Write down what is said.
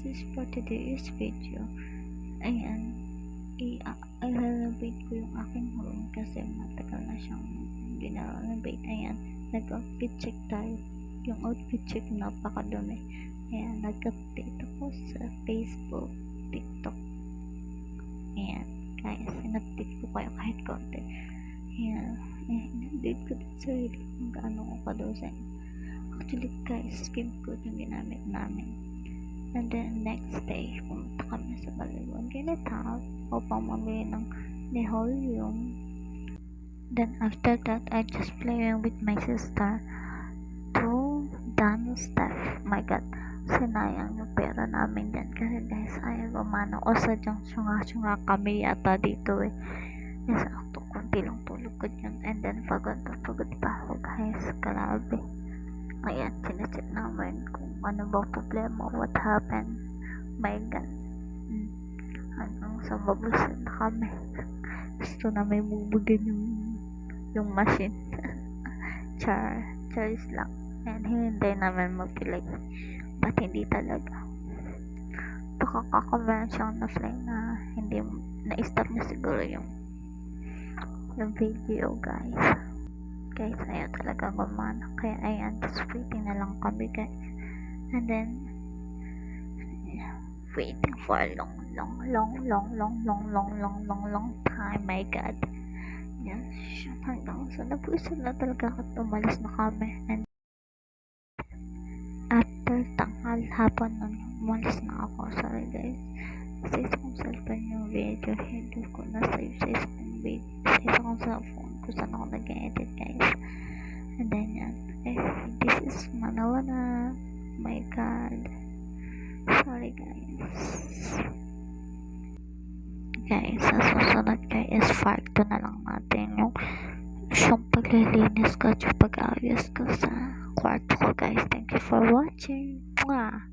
is for today's video. Ayan, i-renovate ko yung aking room kasi matagal na siyang gina-renovate. Ayan, nag-outfit check tayo. Yung outfit check napakadumi. Ayan, nag-update ako sa Facebook, TikTok. Ayan, guys, in-update ko kayo kahit konti. Ayan, in-update ko din sa sarili kung gaano ko kadosan. Actually guys, game code yung ginamit namin. And then next day, pumunta kami sa Baliwan Ginitaw upang mamili ng Niholium. Then after that, I just playing with my sister to dance stuff. My god, sinayang yung pera namin dyan kasi guys, ayaw gumana o sadyang syunga kami yata dito eh. Sakto, kunti lang tulog ko dyan. And then pagod pa ako guys, grabe. Ayan, sinecheck namin kung ano ba problema, what happened. My god, hanggang sa mabusin na kami. Gusto na may bubugan yung machine. Charis lang. And hindi namin mapilay. Ba't hindi talaga? Baka kakameran siyang na-fly na hindi na-stop niya siguro yung video guys. Guys, ayaw talaga gumana. Kaya ayan, just waiting na lang kami guys. And then waiting for a long time. My god. Yan, hanggang sa napusin na talaga at umalis na kami. And after tanghal hapon nun, umalis na ako. Sorry guys. Sa isang cellphone yung video, hindi ko na-save sa isang cellphone kung saan ako nag-edit guys. And then yan, this is Manila na. My god, sorry guys. Sa susunod guys, part 2 na lang natin yung paglilinis ko at yung pag-ayos ko sa kwarto ko guys. Thank you for watching. Mwah!